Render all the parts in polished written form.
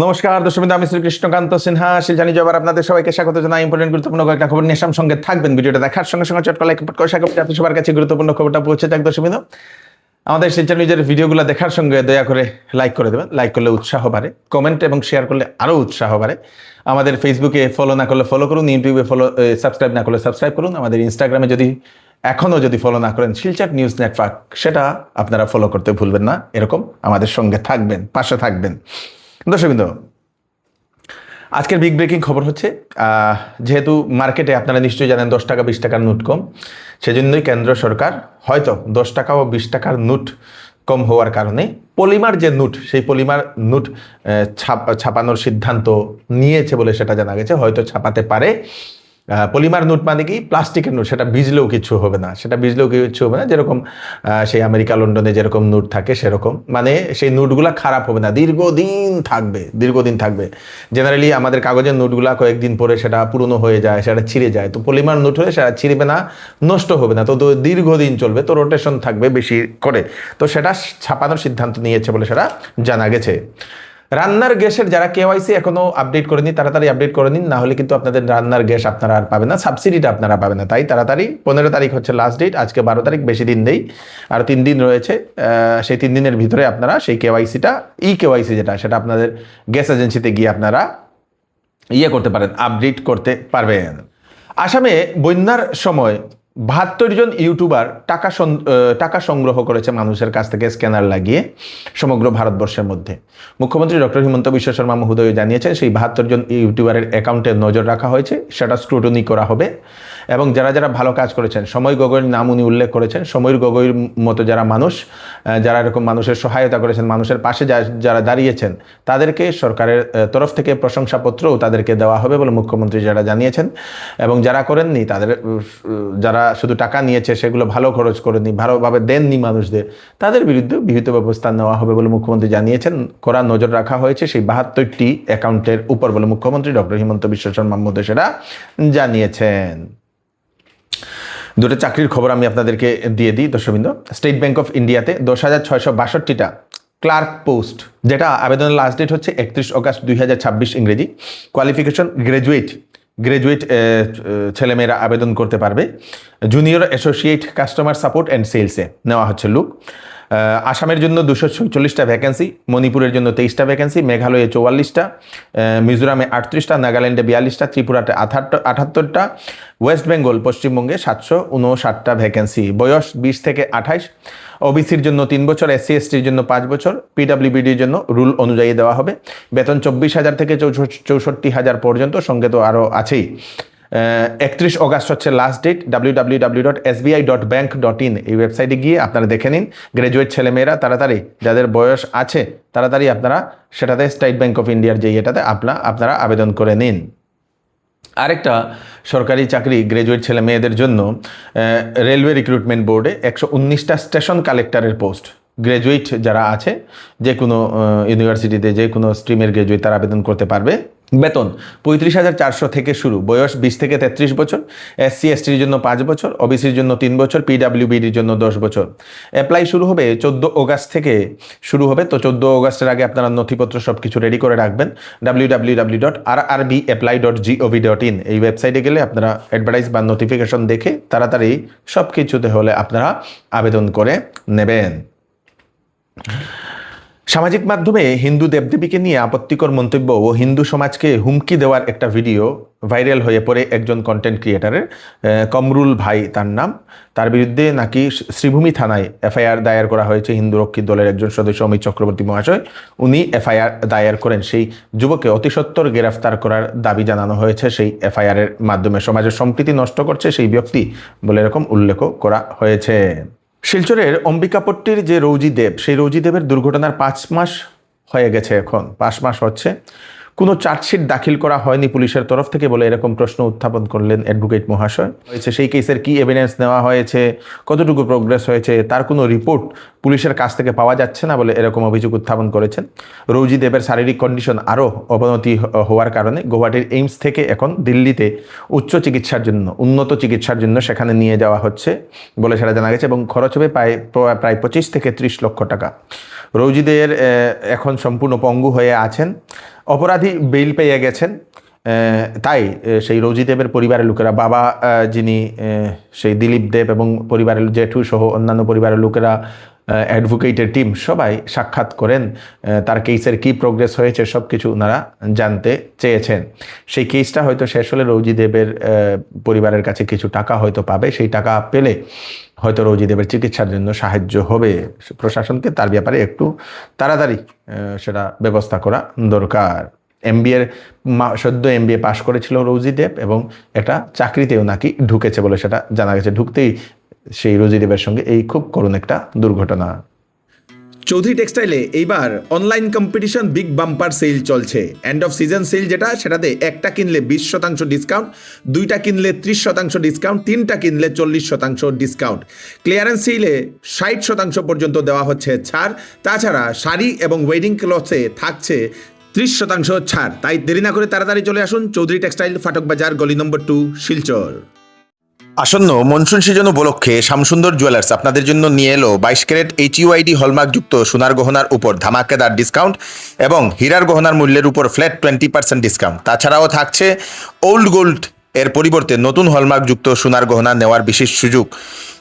নমস্কার দর্শক, আমি শ্রী কৃষ্ণকান্ত সিনহা শিলজানি জবার আপনাদের সবাইকে স্বাগত জানাই। ইম্পর্টেন্ট গুরুত্বপূর্ণ কয়েকটা খবর নিয়ে সঙ্গে থাকবেন। ভিডিওটা দেখার সঙ্গে সঙ্গে চট করে করে সাথে সবার কাছে গুরুত্বপূর্ণ খবরটা পৌঁছে যাক। দর্শক আমাদের শিলজানি নিজের ভিডিওগুলো দেখার সঙ্গে দয়া করে লাইক করে দেবেন। লাইক করলে উৎসাহ বাড়ে, কমেন্ট এবং শেয়ার করলে আরও উৎসাহ বাড়ে। আমাদের ফেসবুকে ফলো না করলে ফলো করুন, ইউটিউবে সাবস্ক্রাইব না করলে সাবস্ক্রাইব করুন। আমাদের ইনস্টাগ্রামে এখনও যদি ফলো না করেন শিলচর নিউজ নেটওয়ার্ক, সেটা আপনারা ফলো করতে ভুলবেন না। এরকম আমাদের সঙ্গে থাকবেন, পাশে থাকবেন। দর্শক আজকের বিগ ব্রেকিং খবর হচ্ছে, যেহেতু মার্কেটে আপনারা নিশ্চয়ই জানেন 10 টাকা 20 টাকার নোট কম, সেজন্যই কেন্দ্র সরকার হয়তো 10 টাকা ও 20 টাকার নোট কম হওয়ার কারণে পলিমার যে নোট, সেই পলিমার নোট ছাপানোর সিদ্ধান্ত নিয়েছে বলে সেটা জানা গেছে। হয়তো ছাপাতে পারে। পলিমার নোট মানে কি? প্লাস্টিকের নোট। সেটা ভিজলেও কিছু হবে না, যেরকম সেই আমেরিকা লন্ডনে যেরকম নোট থাকে সেরকম, মানে সেই নোটগুলা খারাপ হবে না, দীর্ঘদিন থাকবে। জেনারেলি আমাদের কাগজের নোটগুলা কয়েকদিন পরে সেটা পুরনো হয়ে যায়, সেটা ছিঁড়ে যায়। তো পলিমার নোট হলে সেটা ছিঁড়বে না, নষ্ট হবে না, তো দীর্ঘদিন চলবে, তো রোটেশন থাকবে বেশি করে। তো সেটা ছাপানোর সিদ্ধান্ত নিয়েছে বলে সেটা জানা গেছে। রান্নার গ্যাসের যারা কেওয়াইসি এখনো আপডেট করেনি, তাড়াতাড়ি আপডেট করে নিন, না হলে কিন্তু আপনাদের রান্নার গ্যাস আপনারা আর পাবেন না, সাবসিডিটা আপনারা পাবেন না। তাই তাড়াতাড়ি, 15 তারিখ হচ্ছে লাস্ট ডেট, আজকে 12 তারিখ, বেশি দিন নেই, আর 3 দিন রয়েছে। সেই 3 দিনের ভিতরে আপনারা সেই কেওয়াইসিটা, কেওয়াইসি যেটা, সেটা আপনাদের গ্যাস এজেন্সিতে গিয়ে আপনারা করতে পারেন, আপডেট করতে পারবেন। আসামে বন্যার সময় 72 জন ইউটিউবার টাকা সংগ্রহ করেছে মানুষের কাছ থেকে স্ক্যানার লাগিয়ে সমগ্র ভারতবর্ষের মধ্যে। মুখ্যমন্ত্রী ডক্টর হিমন্ত বিশ্ব শর্মা মহোদয় জানিয়েছেন সেই 72 জন ইউটিউবারের অ্যাকাউন্টে নজর রাখা হয়েছে, সেটা স্ক্রুটনি করা হবে। এবং যারা যারা ভালো কাজ করেছেন, সময় গগৈর নাম উনি উল্লেখ করেছেন। সময় গগৈর মতো যারা মানুষ, যারা এরকম মানুষের সহায়তা করেছেন, মানুষের পাশে যারা দাঁড়িয়েছেন, তাদেরকে সরকারের তরফ থেকে প্রশংসাপত্রও তাদেরকে দেওয়া হবে বলে মুখ্যমন্ত্রী যারা জানিয়েছেন। এবং যারা করেননি, যারা শুধু টাকা নিয়েছে, সেগুলো ভালো খরচ করেনি, ভালোভাবে দেননি মানুষদের, তাদের বিরুদ্ধে বিহিত ব্যবস্থা নেওয়া হবে বলে মুখ্যমন্ত্রী জানিয়েছেন। কড়া নজর রাখা হয়েছে সেই 72টি অ্যাকাউন্টের উপর বলে মুখ্যমন্ত্রী ডক্টর হিমন্ত বিশ্ব শর্মা মহোদয় সেটা জানিয়েছেন। দুটো চাকরির খবর আমি আপনাদেরকে দিয়ে দিই দর্শকবৃন্দ। স্টেট ব্যাংক অফ ইন্ডিয়াতে 10,662টা ক্লার্ক পোস্ট, যেটা আবেদনের লাস্ট ডেট হচ্ছে 31 অগস্ট 2026 ইংরেজি। কোয়ালিফিকেশন গ্রাজুয়েট ছেলেমেয়েরা আবেদন করতে পারবে। Junior associate customer support and সেলসে নেওয়া হচ্ছে লোক। আসামের জন্য 246টা ভ্যাকেন্সি, মণিপুরের জন্য 23টা ভ্যাকেন্সি, মেঘালয়ে 44টা, মিজোরামে 38টা, নাগাল্যান্ডে 42টা, ত্রিপুরাতে 78টা, ওয়েস্ট বেঙ্গল পশ্চিমবঙ্গে 759টা ভ্যাকেন্সি। বয়স 20 থেকে 28। ওবিসির জন্য 3 বছর, SC STর জন্য 5 বছর, PWBDর জন্য রুল অনুযায়ী দেওয়া হবে। বেতন 24,000 থেকে 64,000 পর্যন্ত, সঙ্গে তো আরও আছেই। 31 অগস্ট হচ্ছে লাস্ট ডেট। www.sbi.bank.in এই ওয়েবসাইটে গিয়ে আপনারা দেখে নিন। গ্র্যাজুয়েট ছেলেমেয়েরা তাড়াতাড়ি, যাদের বয়স আছে, তাড়াতাড়ি আপনারা সেটাতে স্টেট ব্যাংক অফ ইন্ডিয়ার যে এটাতে আপনারা আবেদন করে নিন। আরেকটা সরকারি চাকরি গ্র্যাজুয়েট ছেলে মেয়েদের জন্য রেলওয়ে রিক্রুটমেন্ট বোর্ডে 119টা স্টেশন কালেক্টরের পোস্ট। গ্র্যাজুয়েট যারা আছে, যে কোনো ইউনিভার্সিটিতে যে কোনো স্ট্রিমের গ্র্যাজুয়েট, তারা আবেদন করতে পারবে। বেতন 35,400 থেকে শুরু। বয়স 20 থেকে 33 বছর। SC STর জন্য 5 বছর, ওবিসির জন্য 3 বছর, PWBDর জন্য 10 বছর। অ্যাপ্লাই শুরু হবে 14 অগস্ট থেকে শুরু হবে। তো 14 অগস্টের আগে আপনারা নথিপত্র সব কিছু রেডি করে রাখবেন। www.rrbapply.gov.in এই ওয়েবসাইটে গেলে আপনারা অ্যাডভার্টাইজ বা নোটিফিকেশন দেখে তাড়াতাড়ি সব কিছুতে হলে আপনারা আবেদন করে নেবেন। সামাজিক মাধ্যমে হিন্দু দেবদেবীকে নিয়ে আপত্তিকর মন্তব্য ও হিন্দু সমাজকে হুমকি দেওয়ার একটা ভিডিও ভাইরাল হয়ে পড়ে একজন কন্টেন্ট ক্রিয়েটারের, কমরুল ভাই তার নাম। তার বিরুদ্ধে নাকি শ্রীভূমি থানায় FIR দায়ের করা হয়েছে। হিন্দু রক্ষী দলের একজন সদস্য অমিত চক্রবর্তী মহাশয়, উনি FIR দায়ের করেন। সেই যুবককে অতি সত্বর গ্রেফতার করার দাবি জানানো হয়েছে সেই FIR এর মাধ্যমে। সমাজের সম্প্রীতি নষ্ট করছে সেই ব্যক্তি বলে এরকম উল্লেখ করা হয়েছে। শিলচরের অম্বিকাপট্টির যে রৌজি দেব, সেই রৌজি দেবের দুর্ঘটনার 5 মাস হয়ে গেছে, এখন 5 মাস হচ্ছে। কোনো চার্জশিট দাখিল করা হয়নি পুলিশের তরফ থেকে বলে এরকম প্রশ্ন উত্থাপন করলেন অ্যাডভোকেট মহাশয়। হয়েছে সেই কেসের কি এভিডেন্স নেওয়া হয়েছে, কতটুকু প্রোগ্রেস হয়েছে, তার কোনো রিপোর্ট পুলিশের কাছ থেকে পাওয়া যাচ্ছে না বলে এরকম অভিযোগ উত্থাপন করেছেন। রৌজি দেবের শারীরিক কন্ডিশন আরও অবনতি হওয়ার কারণে গুয়াহাটির এইমস থেকে এখন দিল্লিতে উন্নত চিকিৎসার জন্য সেখানে নিয়ে যাওয়া হচ্ছে বলে সেটা জানা গেছে। এবং খরচ হবে প্রায় 25 থেকে 30 লক্ষ টাকা। রৌজিদের এখন সম্পূর্ণ পঙ্গু হয়ে আছেন। অপরাধী বেইল পেয়ে গেছেন। তাই সেই রোজি দেবের পরিবারের লোকেরা, বাবা যিনি সেই দিলীপ দেব এবং পরিবারের জেঠু সহ অন্যান্য পরিবারের লোকেরা, অ্যাডভোকেটের টিম সবাই সাক্ষাৎ করেন। তার কেসের কি প্রোগ্রেস হয়েছে সব কিছু ওনারা জানতে চেয়েছেন। সেই কেসটা হয়তো শেষ হলে রোজি দেবের পরিবারের কাছে কিছু টাকা হয়তো পাবে। সেই টাকা পেলে হয়তো রোজি দেবের চিকিৎসার জন্য সাহায্য হবে। প্রশাসনকে তার ব্যাপারে একটু তাড়াতাড়ি সেটা ব্যবস্থা করা দরকার। সদ্য এমবিএ পাশ করেছিল রোজি দেব এবং একটা চাকরিতেও নাকি ঢুকেছে বলে সেটা জানা গেছে। ঢুকতেই সেই রোজি দেবের সঙ্গে এই খুব করুণ একটা দুর্ঘটনা। চৌধুরী টেক্সটাইলে এইবার online competition big bumper sale চলছে। এন্ড অফ সিজন সেল সেটাতে একটা কিনলে 20% ডিসকাউন্ট, দুইটা কিনলে 30% ডিসকাউন্ট, তিনটা কিনলে 40% ডিসকাউন্ট। ক্লিয়ারেন্স সেলে 60% পর্যন্ত দেওয়া হচ্ছে ছাড়। তাছাড়া শাড়ি এবং ওয়েডিং ক্লথে থাকছে 30% ছাড়। তাই দেরি না করে তাড়াতাড়ি চলে আসুন চৌধুরী টেক্সটাইল, ফাটক বাজার, গলি নম্বর 2, শিলচর। আসন্ন মনসুন সিজন উপলক্ষে শ্যামসুন্দর জুয়েলার্স আপনাদের জন্য নিয়ে এলো 22 ক্যারেট HUID হলমার্কযুক্ত সোনার গহনার উপর ধামাকেদার ডিসকাউন্ট এবং হীরার গহনার মূল্যের উপর ফ্ল্যাট 20% ডিসকাউন্ট। তাছাড়াও থাকছে ওল্ড গোল্ড এর পরিবর্তে নতুন হলমার্কযুক্ত সোনার গহনা নেওয়ার বিশেষ সুযোগ।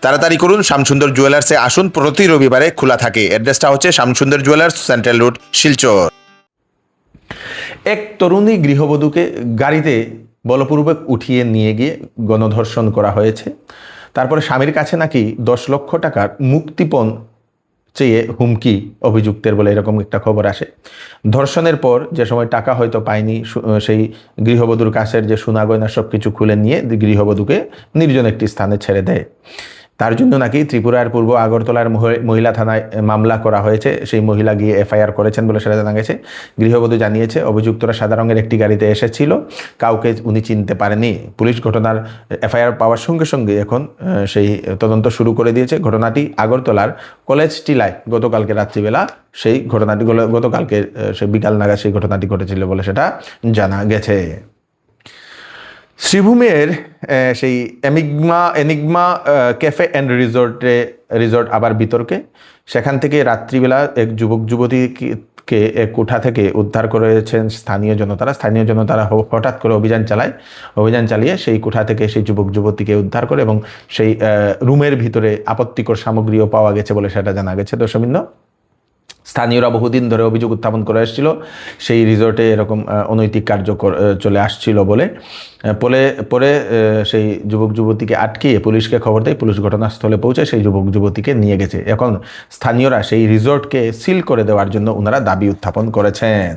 তাড়াতাড়ি করুন, শ্যামসুন্দর জুয়েলার্সে আসুন। প্রতি রবিবারে খোলা থাকে। অ্যাড্রেসটা হচ্ছে Shyamsundar jewellers, central road, Silchar. এক তরুণী গৃহবধূকে গাড়িতে বলপূর্বক উঠিয়ে নিয়ে গিয়ে গণধর্ষণ করা হয়েছে। তারপরে স্বামীর কাছে নাকি 10 লক্ষ টাকার মুক্তিপণ চেয়ে হুমকি অভিযুক্তের বলে এরকম একটা খবর আসে। ধর্ষণের পর যে সময় টাকা হয়তো পায়নি, সেই গৃহবধূর কাছের যে সোনা গয়না সব কিছু খুলে নিয়ে গৃহবধূকে নির্জন একটি স্থানে ছেড়ে দেয়। তার জন্য নাকি ত্রিপুরার পূর্ব আগরতলার মহিলা থানায় মামলা করা হয়েছে। সেই মহিলা গিয়ে FIR করেছেন বলে সেটা জানা গেছে। গৃহবধূ জানিয়েছে অভিযুক্তরা সাদা রঙের একটি গাড়িতে এসেছিল, কাউকে উনি চিনতে পারেনি। পুলিশ ঘটনার FIR পাওয়ার সঙ্গে সঙ্গে এখন সেই তদন্ত শুরু করে দিয়েছে। ঘটনাটি আগরতলার কলেজ টিলায় গতকালকে রাত্রিবেলা গতকালকে সেই বিকাল নাগাদ সেই ঘটনাটি ঘটেছিল বলে সেটা জানা গেছে। শ্রীভূমের সেই এনিগমা ক্যাফে অ্যান্ড রিসোর্ট আবার বিতর্কে। সেখান থেকে রাত্রিবেলা এক যুবক যুবতীকে এক কোঠা থেকে উদ্ধার করেছেন স্থানীয় জনতারা হঠাৎ করে অভিযান চালিয়ে সেই কোঠা থেকে সেই যুবক যুবতীকে উদ্ধার করে এবং সেই রুমের ভিতরে আপত্তিকর সামগ্রীও পাওয়া গেছে বলে সেটা জানা গেছে। দর্শকবৃন্দ, স্থানীয়রা বহুদিন ধরে অভিযোগ উত্থাপন করে এসেছিল সেই রিসোর্টে এরকম অনৈতিক কার্য চলে আসছিল বলে। পরে সেই যুবক যুবতীকে আটকিয়ে পুলিশকে খবর দেয়। পুলিশ ঘটনাস্থলে পৌঁছে সেই যুবক যুবতীকে নিয়ে গেছে। এখন স্থানীয়রা সেই রিসোর্টকে সিল করে দেওয়ার জন্য ওনারা দাবি উত্থাপন করেছেন।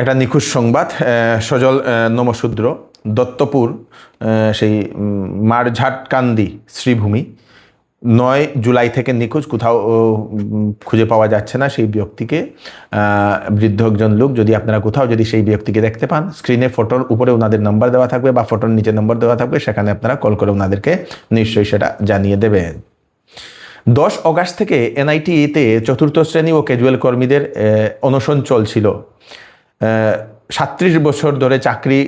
একটা নিখোঁজ সংবাদ। সজল নমশূদ্র, দত্তপুর, সেই মারঝাটকান্দি শ্রীভূমি, 9 জুলাই থেকে নিখোঁজ। কোথাও খুঁজে পাওয়া যাচ্ছে না সেই ব্যক্তিকে। বৃদ্ধ একজন লোক। যদি আপনারা কোথাও সেই ব্যক্তিকে দেখতে পান, স্ক্রিনে ফটোর উপরে ওনাদের নাম্বার দেওয়া থাকবে বা ফটোর নিচে নাম্বার দেওয়া থাকবে, সেখানে আপনারা কল করে ওনাদেরকে নিশ্চয়ই সেটা জানিয়ে দেবেন। 10 অগাস্ট থেকে NIT-তে 4র্থ শ্রেণী ও ক্যাজুয়াল কর্মীদের অনশন চলছিল। 37 বছর ধরে চাকরি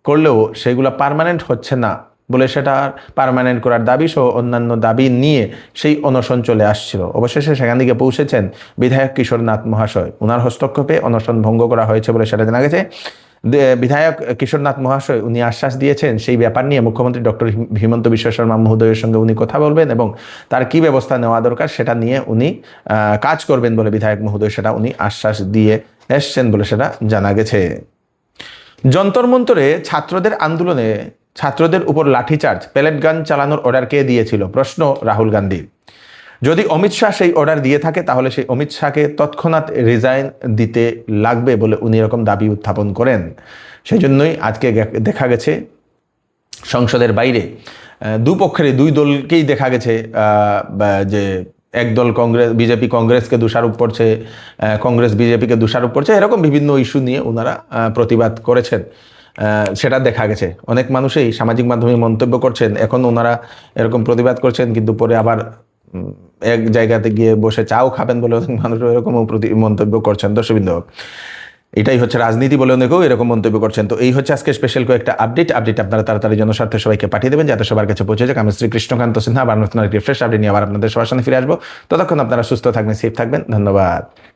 করলেও সেগুলো পার্মানেন্ট হচ্ছে না বলে সেটা পার্মানেন্ট করার দাবি সহ অন্যান্য দাবি নিয়ে সেই অনশন চলে আসছিল। অবশেষে সেখান থেকে পৌঁছেছেন বিধায়ক কিশোরনাথ মহাশয়। ওনার হস্তক্ষেপে অনশন ভঙ্গ করা হয়েছে বলে সেটা জানা গেছে। বিধায়ক কিশোরনাথ মহাশয় উনি আশ্বাস দিয়েছেন সেই ব্যাপার নিয়ে মুখ্যমন্ত্রী ডক্টর হিমন্ত বিশ্ব শর্মা মহোদয়ের সঙ্গে উনি কথা বলবেন এবং তার কি ব্যবস্থা নেওয়া দরকার সেটা নিয়ে উনি কাজ করবেন বলে বিধায়ক মহোদয় সেটা উনি আশ্বাস দিয়ে এসছেন বলে সেটা জানা গেছে। যন্তর মন্তরে ছাত্রদের আন্দোলনে ছাত্রদের উপর লাঠিচার্জ, প্যালেট গান চালানোর অর্ডার কে দিয়েছিল? প্রশ্ন রাহুল গান্ধীর। যদি অমিত শাহ সেই অর্ডার দিয়ে থাকে তাহলে সেই অমিত শাহকে তৎক্ষণাৎ রিজাইন দিতে লাগবে বলে উনি এরকম দাবি উত্থাপন করেন। সেই জন্যই আজকে দেখা গেছে সংসদের বাইরে দুপক্ষের দুই দলকেই দেখা গেছে যে একদল বিজেপি কংগ্রেসকে দোষারোপ করছে, কংগ্রেস বিজেপিকে দোষারোপ করছে, এরকম বিভিন্ন ইস্যু নিয়ে ওনারা প্রতিবাদ করেছেন। সেটা দেখা গেছে। অনেক মানুষই সামাজিক মাধ্যমে মন্তব্য করছেন, এখন ওনারা এরকম প্রতিবাদ করছেন, কিন্তু পরে আবার এক জায়গাতে গিয়ে বসে চাও খাবেন বলে অনেক মানুষ এরকমও মন্তব্য করছেন। দর্শকবৃন্দ, এটাই হচ্ছে রাজনীতি বলে অনেকেও এরকম মন্তব্য করছেন। তো এই হচ্ছে আজকে স্পেশাল কয়েকটা আপডেট আপনারা তাড়াতাড়ি জনস্বার্থে সবাইকে পাঠিয়ে দেবেন, যাতে সবার কাছে পৌঁছে যাক। আমি শ্রী কৃষ্ণকান্ত সিনহা আবার নতুন একটি ফ্রেশ আপডেট নিয়ে আবার আপনাদের সবার সামনে ফিরে আসবো। ততক্ষণ আপনারা সুস্থ থাকবেন, সেফ থাকবেন। ধন্যবাদ।